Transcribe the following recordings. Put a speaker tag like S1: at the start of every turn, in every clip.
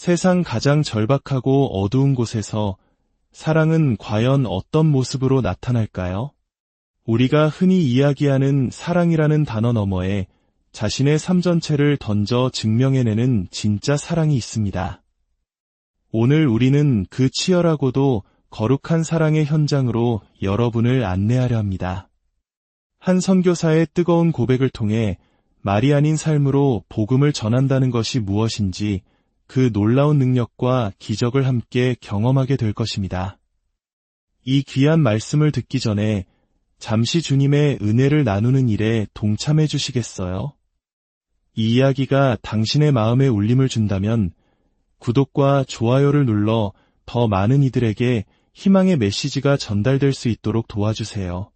S1: 세상 가장 절박하고 어두운 곳에서 사랑은 과연 어떤 모습으로 나타날까요? 우리가 흔히 이야기하는 사랑이라는 단어 너머에 자신의 삶 전체를 던져 증명해내는 진짜 사랑이 있습니다. 오늘 우리는 그 치열하고도 거룩한 사랑의 현장으로 여러분을 안내하려 합니다. 한 선교사의 뜨거운 고백을 통해 말이 아닌 삶으로 복음을 전한다는 것이 무엇인지 그 놀라운 능력과 기적을 함께 경험하게 될 것입니다. 이 귀한 말씀을 듣기 전에 잠시 주님의 은혜를 나누는 일에 동참해 주시겠어요? 이 이야기가 당신의 마음에 울림을 준다면 구독과 좋아요를 눌러 더 많은 이들에게 희망의 메시지가 전달될 수 있도록 도와주세요.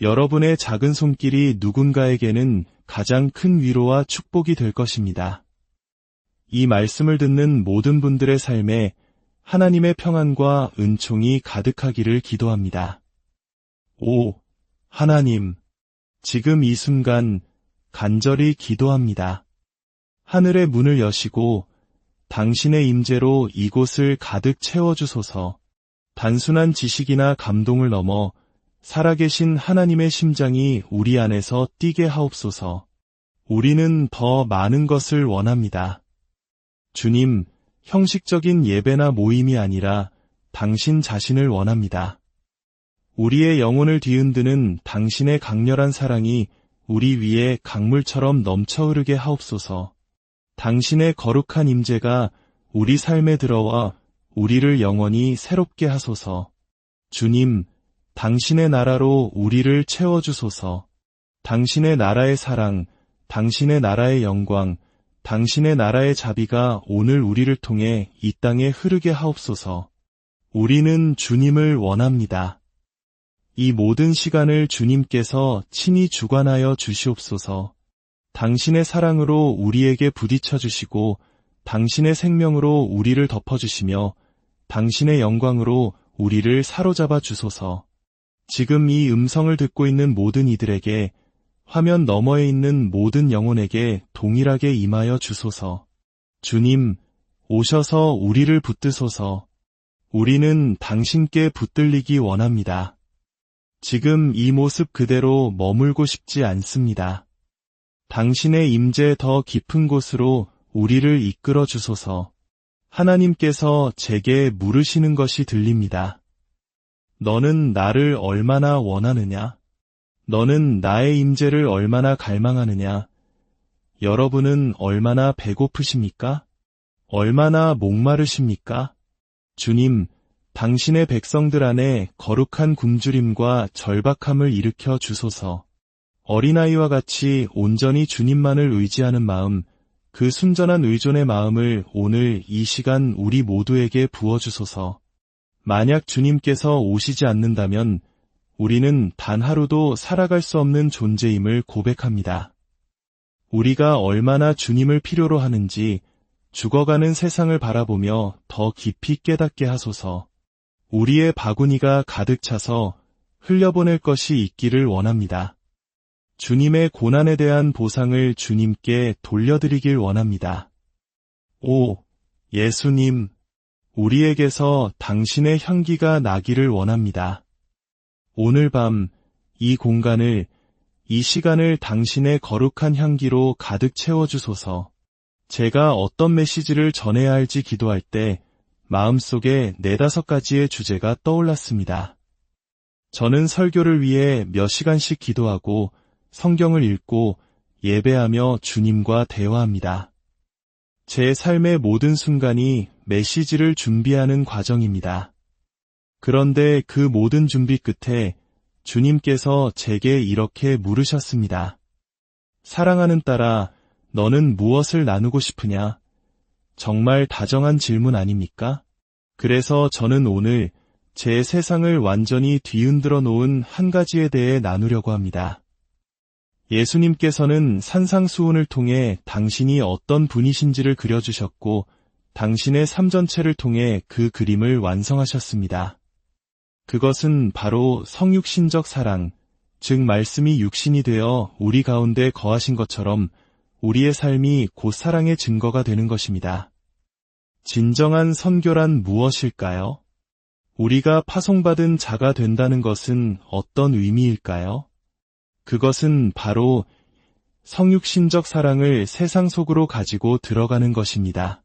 S1: 여러분의 작은 손길이 누군가에게는 가장 큰 위로와 축복이 될 것입니다. 이 말씀을 듣는 모든 분들의 삶에 하나님의 평안과 은총이 가득하기를 기도합니다. 오, 하나님, 지금 이 순간 간절히 기도합니다. 하늘의 문을 여시고 당신의 임재로 이곳을 가득 채워주소서. 단순한 지식이나 감동을 넘어 살아계신 하나님의 심장이 우리 안에서 뛰게 하옵소서. 우리는 더 많은 것을 원합니다. 주님, 형식적인 예배나 모임이 아니라 당신 자신을 원합니다. 우리의 영혼을 뒤흔드는 당신의 강렬한 사랑이 우리 위에 강물처럼 넘쳐 흐르게 하옵소서. 당신의 거룩한 임재가 우리 삶에 들어와 우리를 영원히 새롭게 하소서. 주님, 당신의 나라로 우리를 채워주소서. 당신의 나라의 사랑, 당신의 나라의 영광, 당신의 나라의 자비가 오늘 우리를 통해 이 땅에 흐르게 하옵소서. 우리는 주님을 원합니다. 이 모든 시간을 주님께서 친히 주관하여 주시옵소서. 당신의 사랑으로 우리에게 부딪혀 주시고 당신의 생명으로 우리를 덮어주시며 당신의 영광으로 우리를 사로잡아 주소서. 지금 이 음성을 듣고 있는 모든 이들에게, 화면 너머에 있는 모든 영혼에게 동일하게 임하여 주소서. 주님, 오셔서 우리를 붙드소서. 우리는 당신께 붙들리기 원합니다. 지금 이 모습 그대로 머물고 싶지 않습니다. 당신의 임재 더 깊은 곳으로 우리를 이끌어 주소서. 하나님께서 제게 물으시는 것이 들립니다. 너는 나를 얼마나 원하느냐? 너는 나의 임재를 얼마나 갈망하느냐? 여러분은 얼마나 배고프십니까? 얼마나 목마르십니까? 주님, 당신의 백성들 안에 거룩한 굶주림과 절박함을 일으켜 주소서. 어린아이와 같이 온전히 주님만을 의지하는 마음, 그 순전한 의존의 마음을 오늘 이 시간 우리 모두에게 부어주소서. 만약 주님께서 오시지 않는다면 우리는 단 하루도 살아갈 수 없는 존재임을 고백합니다. 우리가 얼마나 주님을 필요로 하는지 죽어가는 세상을 바라보며 더 깊이 깨닫게 하소서. 우리의 바구니가 가득 차서 흘려보낼 것이 있기를 원합니다. 주님의 고난에 대한 보상을 주님께 돌려드리길 원합니다. 오, 예수님, 우리에게서 당신의 향기가 나기를 원합니다. 오늘 밤 이 공간을, 이 시간을 당신의 거룩한 향기로 가득 채워주소서. 제가 어떤 메시지를 전해야 할지 기도할 때 마음속에 4-5가지의 주제가 떠올랐습니다. 저는 설교를 위해 몇 시간씩 기도하고 성경을 읽고 예배하며 주님과 대화합니다. 제 삶의 모든 순간이 메시지를 준비하는 과정입니다. 그런데 그 모든 준비 끝에 주님께서 제게 이렇게 물으셨습니다. 사랑하는 딸아, 너는 무엇을 나누고 싶으냐? 정말 다정한 질문 아닙니까? 그래서 저는 오늘 제 세상을 완전히 뒤흔들어 놓은 한 가지에 대해 나누려고 합니다. 예수님께서는 산상수훈을 통해 당신이 어떤 분이신지를 그려주셨고 당신의 삶 전체를 통해 그 그림을 완성하셨습니다. 그것은 바로 성육신적 사랑, 즉 말씀이 육신이 되어 우리 가운데 거하신 것처럼 우리의 삶이 곧 사랑의 증거가 되는 것입니다. 진정한 선교란 무엇일까요? 우리가 파송받은 자가 된다는 것은 어떤 의미일까요? 그것은 바로 성육신적 사랑을 세상 속으로 가지고 들어가는 것입니다.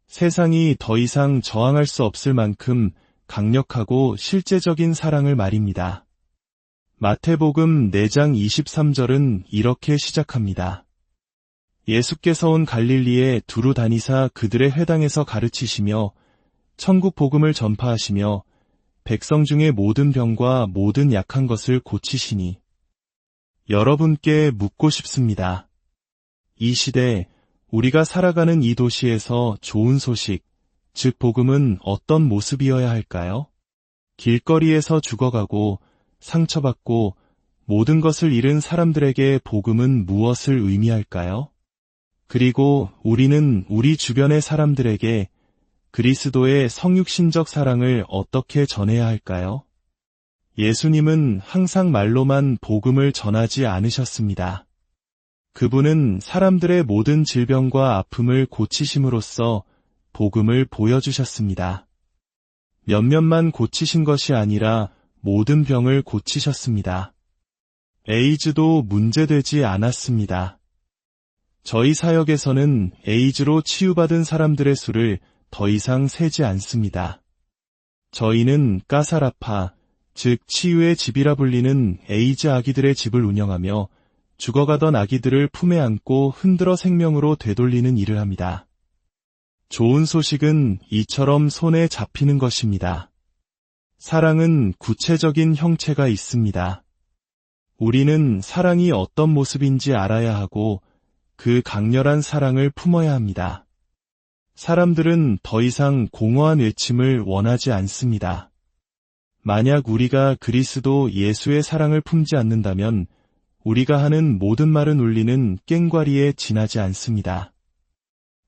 S1: 세상이 더 이상 저항할 수 없을 만큼 강력하고 실제적인 사랑을 말입니다. 마태복음 4장 23절은 이렇게 시작합니다. 예수께서 온 갈릴리에 두루 다니사 그들의 회당에서 가르치시며 천국 복음을 전파하시며 백성 중의 모든 병과 모든 약한 것을 고치시니. 여러분께 묻고 싶습니다. 이 시대 우리가 살아가는 이 도시에서 좋은 소식, 즉 복음은 어떤 모습이어야 할까요? 길거리에서 죽어가고 상처받고 모든 것을 잃은 사람들에게 복음은 무엇을 의미할까요? 그리고 우리는 우리 주변의 사람들에게 그리스도의 성육신적 사랑을 어떻게 전해야 할까요? 예수님은 항상 말로만 복음을 전하지 않으셨습니다. 그분은 사람들의 모든 질병과 아픔을 고치심으로써 복음을 보여주셨습니다. 몇몇만 고치신 것이 아니라 모든 병을 고치셨습니다. 에이즈도 문제되지 않았습니다. 저희 사역에서는 에이즈로 치유받은 사람들의 수를 더 이상 세지 않습니다. 저희는 까사라파, 즉 치유의 집이라 불리는 에이즈 아기들의 집을 운영하며 죽어가던 아기들을 품에 안고 흔들어 생명으로 되돌리는 일을 합니다. 좋은 소식은 이처럼 손에 잡히는 것입니다. 사랑은 구체적인 형체가 있습니다. 우리는 사랑이 어떤 모습인지 알아야 하고 그 강렬한 사랑을 품어야 합니다. 사람들은 더 이상 공허한 외침을 원하지 않습니다. 만약 우리가 그리스도 예수의 사랑을 품지 않는다면 우리가 하는 모든 말은 울리는 꽹과리에 지나지 않습니다.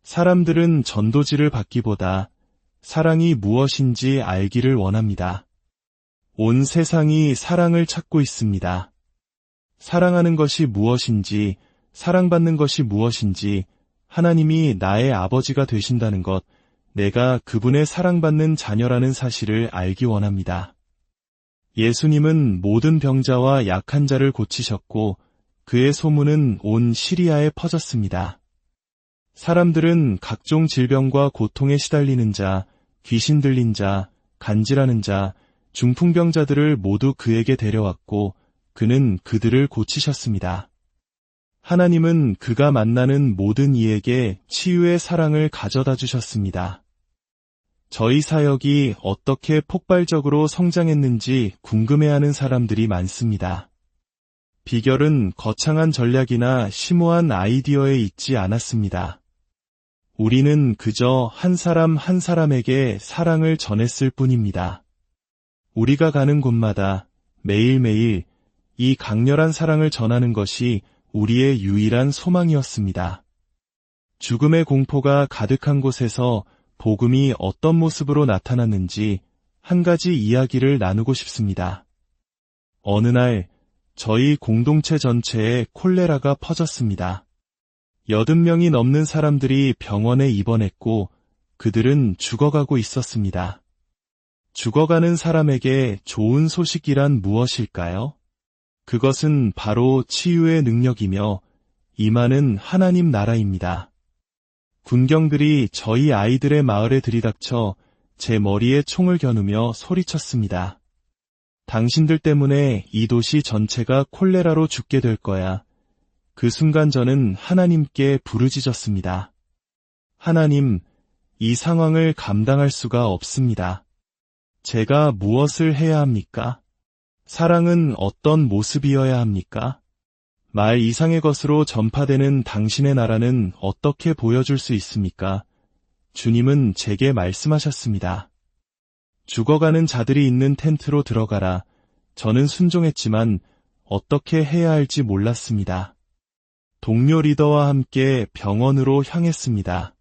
S1: 사람들은 전도지를 받기보다 사랑이 무엇인지 알기를 원합니다. 온 세상이 사랑을 찾고 있습니다. 사랑하는 것이 무엇인지, 사랑받는 것이 무엇인지, 하나님이 나의 아버지가 되신다는 것, 내가 그분의 사랑받는 자녀라는 사실을 알기 원합니다. 예수님은 모든 병자와 약한 자를 고치셨고 그의 소문은 온 시리아에 퍼졌습니다. 사람들은 각종 질병과 고통에 시달리는 자, 귀신 들린 자, 간질하는 자, 중풍병자들을 모두 그에게 데려왔고 그는 그들을 고치셨습니다. 하나님은 그가 만나는 모든 이에게 치유의 사랑을 가져다 주셨습니다. 저희 사역이 어떻게 폭발적으로 성장했는지 궁금해하는 사람들이 많습니다. 비결은 거창한 전략이나 심오한 아이디어에 있지 않았습니다. 우리는 그저 한 사람 한 사람에게 사랑을 전했을 뿐입니다. 우리가 가는 곳마다 매일매일 이 강렬한 사랑을 전하는 것이 우리의 유일한 소망이었습니다. 죽음의 공포가 가득한 곳에서 복음이 어떤 모습으로 나타났는지 한 가지 이야기를 나누고 싶습니다. 어느 날 저희 공동체 전체에 콜레라가 퍼졌습니다. 80명이 넘는 사람들이 병원에 입원했고 그들은 죽어가고 있었습니다. 죽어가는 사람에게 좋은 소식이란 무엇일까요? 그것은 바로 치유의 능력이며 임하는 하나님 나라입니다. 군경들이 저희 아이들의 마을에 들이닥쳐 제 머리에 총을 겨누며 소리쳤습니다. 당신들 때문에 이 도시 전체가 콜레라로 죽게 될 거야. 그 순간 저는 하나님께 부르짖었습니다. 하나님, 이 상황을 감당할 수가 없습니다. 제가 무엇을 해야 합니까? 사랑은 어떤 모습이어야 합니까? 말 이상의 것으로 전파되는 당신의 나라는 어떻게 보여줄 수 있습니까? 주님은 제게 말씀하셨습니다. 죽어가는 자들이 있는 텐트로 들어가라. 저는 순종했지만 어떻게 해야 할지 몰랐습니다. 동료 리더와 함께 병원으로 향했습니다.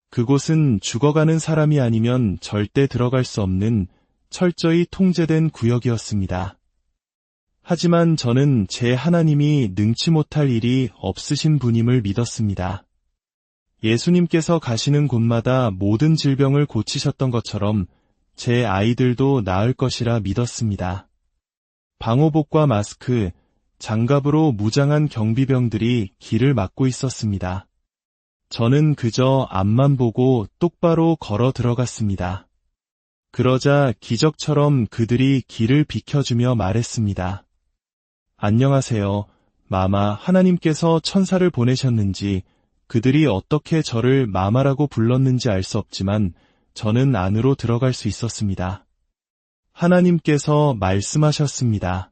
S1: 그곳은 죽어가는 사람이 아니면 절대 들어갈 수 없는 철저히 통제된 구역이었습니다. 하지만 저는 제 하나님이 능치 못할 일이 없으신 분임을 믿었습니다. 예수님께서 가시는 곳마다 모든 질병을 고치셨던 것처럼 제 아이들도 나을 것이라 믿었습니다. 방호복과 마스크, 장갑으로 무장한 경비병들이 길을 막고 있었습니다. 저는 그저 앞만 보고 똑바로 걸어 들어갔습니다. 그러자 기적처럼 그들이 길을 비켜주며 말했습니다. 안녕하세요, 마마. 하나님께서 천사를 보내셨는지 그들이 어떻게 저를 마마라고 불렀는지 알 수 없지만 저는 안으로 들어갈 수 있었습니다. 하나님께서 말씀하셨습니다.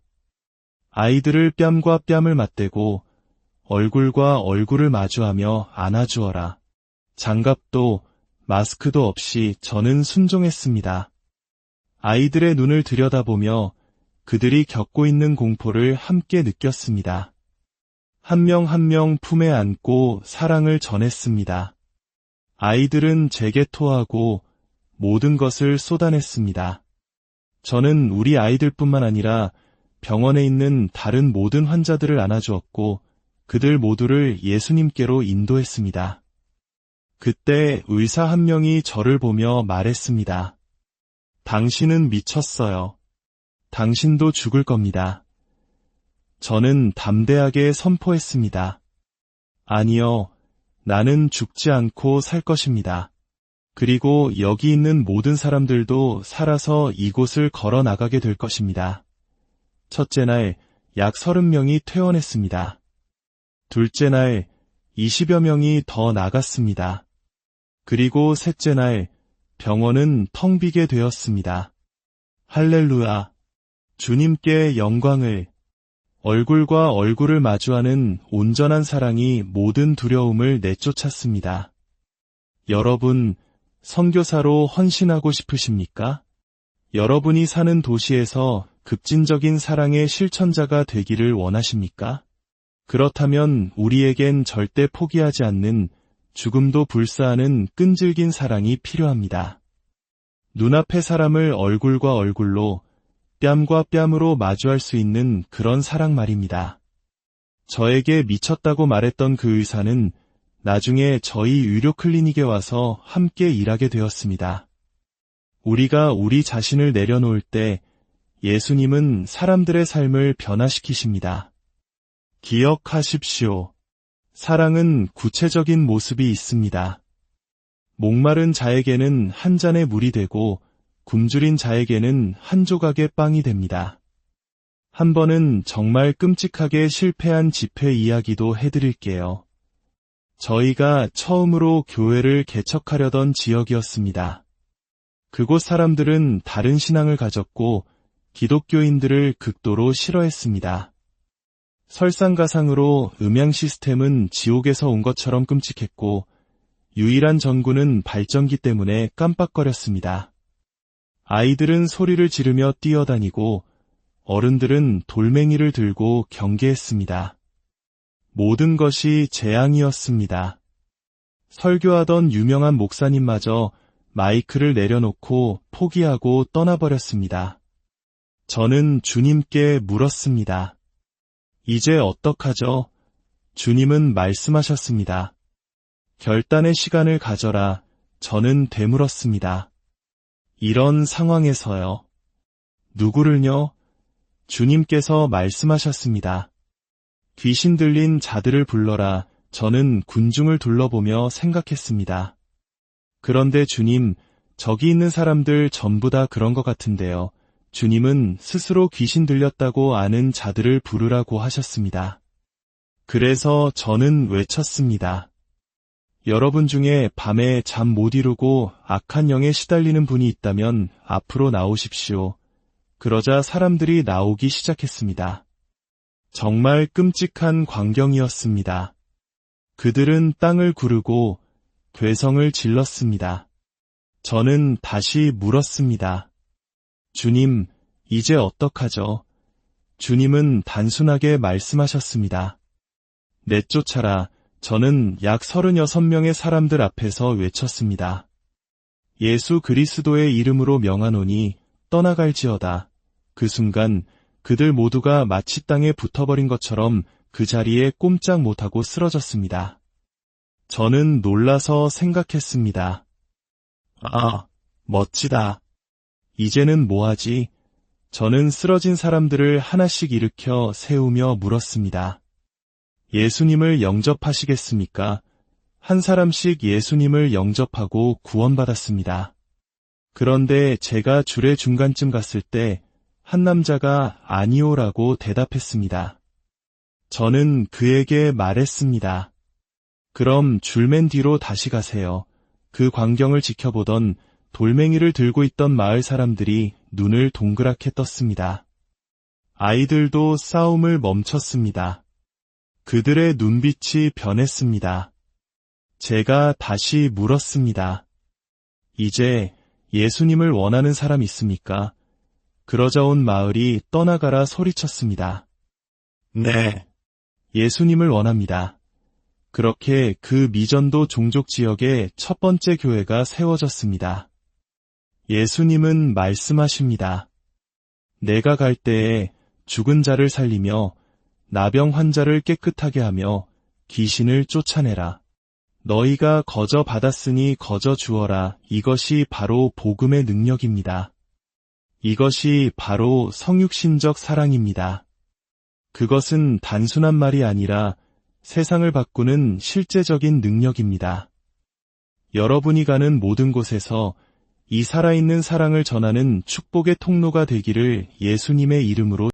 S1: 아이들을 뺨과 뺨을 맞대고 얼굴과 얼굴을 마주하며 안아주어라. 장갑도 마스크도 없이 저는 순종했습니다. 아이들의 눈을 들여다보며 그들이 겪고 있는 공포를 함께 느꼈습니다. 한 명 한 명 품에 안고 사랑을 전했습니다. 아이들은 제게 토하고 모든 것을 쏟아냈습니다. 저는 우리 아이들뿐만 아니라 병원에 있는 다른 모든 환자들을 안아주었고 그들 모두를 예수님께로 인도했습니다. 그때 의사 한 명이 저를 보며 말했습니다. 당신은 미쳤어요. 당신도 죽을 겁니다. 저는 담대하게 선포했습니다. 아니요, 나는 죽지 않고 살 것입니다. 그리고 여기 있는 모든 사람들도 살아서 이곳을 걸어 나가게 될 것입니다. 첫째 날 약 30명이 퇴원했습니다. 둘째 날 20여 명이 더 나갔습니다. 그리고 셋째 날 병원은 텅 비게 되었습니다. 할렐루야! 주님께 영광을! 얼굴과 얼굴을 마주하는 온전한 사랑이 모든 두려움을 내쫓았습니다. 여러분, 선교사로 헌신하고 싶으십니까? 여러분이 사는 도시에서 급진적인 사랑의 실천자가 되기를 원하십니까? 그렇다면 우리에겐 절대 포기하지 않는 죽음도 불사하는 끈질긴 사랑이 필요합니다. 눈앞의 사람을 얼굴과 얼굴로 뺨과 뺨으로 마주할 수 있는 그런 사랑 말입니다. 저에게 미쳤다고 말했던 그 의사는 나중에 저희 의료 클리닉에 와서 함께 일하게 되었습니다. 우리가 우리 자신을 내려놓을 때 예수님은 사람들의 삶을 변화시키십니다. 기억하십시오. 사랑은 구체적인 모습이 있습니다. 목마른 자에게는 한 잔의 물이 되고 굶주린 자에게는 한 조각의 빵이 됩니다. 한 번은 정말 끔찍하게 실패한 집회 이야기도 해드릴게요. 저희가 처음으로 교회를 개척하려던 지역이었습니다. 그곳 사람들은 다른 신앙을 가졌고 기독교인들을 극도로 싫어했습니다. 설상가상으로 음향 시스템은 지옥에서 온 것처럼 끔찍했고 유일한 전구는 발전기 때문에 깜빡거렸습니다. 아이들은 소리를 지르며 뛰어다니고 어른들은 돌멩이를 들고 경계했습니다. 모든 것이 재앙이었습니다. 설교하던 유명한 목사님마저 마이크를 내려놓고 포기하고 떠나버렸습니다. 저는 주님께 물었습니다. 이제 어떡하죠? 주님은 말씀하셨습니다. 결단의 시간을 가져라. 저는 되물었습니다. 이런 상황에서요. 누구를요? 주님께서 말씀하셨습니다. 귀신 들린 자들을 불러라. 저는 군중을 둘러보며 생각했습니다. 그런데 주님, 저기 있는 사람들 전부 다 그런 것 같은데요. 주님은 스스로 귀신 들렸다고 아는 자들을 부르라고 하셨습니다. 그래서 저는 외쳤습니다. 여러분 중에 밤에 잠 못 이루고 악한 영에 시달리는 분이 있다면 앞으로 나오십시오. 그러자 사람들이 나오기 시작했습니다. 정말 끔찍한 광경이었습니다. 그들은 땅을 구르고 괴성을 질렀습니다. 저는 다시 물었습니다. 주님, 이제 어떡하죠? 주님은 단순하게 말씀하셨습니다. 내쫓아라. 저는 약 36명의 사람들 앞에서 외쳤습니다. 예수 그리스도의 이름으로 명하노니 떠나갈지어다. 그 순간 그들 모두가 마치 땅에 붙어버린 것처럼 그 자리에 꼼짝 못하고 쓰러졌습니다. 저는 놀라서 생각했습니다. 아, 멋지다. 이제는 뭐하지? 저는 쓰러진 사람들을 하나씩 일으켜 세우며 물었습니다. 예수님을 영접하시겠습니까? 한 사람씩 예수님을 영접하고 구원받았습니다. 그런데 제가 줄의 중간쯤 갔을 때 한 남자가 아니오라고 대답했습니다. 저는 그에게 말했습니다. 그럼 줄 맨 뒤로 다시 가세요. 그 광경을 지켜보던 돌멩이를 들고 있던 마을 사람들이 눈을 동그랗게 떴습니다. 아이들도 싸움을 멈췄습니다. 그들의 눈빛이 변했습니다. 제가 다시 물었습니다. 이제 예수님을 원하는 사람 있습니까? 그러자 온 마을이 떠나가라 소리쳤습니다. 네. 예수님을 원합니다. 그렇게 그 미전도 종족 지역에 첫 번째 교회가 세워졌습니다. 예수님은 말씀하십니다. 내가 갈 때에 죽은 자를 살리며 나병 환자를 깨끗하게 하며 귀신을 쫓아내라. 너희가 거저 받았으니 거저 주어라. 이것이 바로 복음의 능력입니다. 이것이 바로 성육신적 사랑입니다. 그것은 단순한 말이 아니라 세상을 바꾸는 실제적인 능력입니다. 여러분이 가는 모든 곳에서 이 살아있는 사랑을 전하는 축복의 통로가 되기를 예수님의 이름으로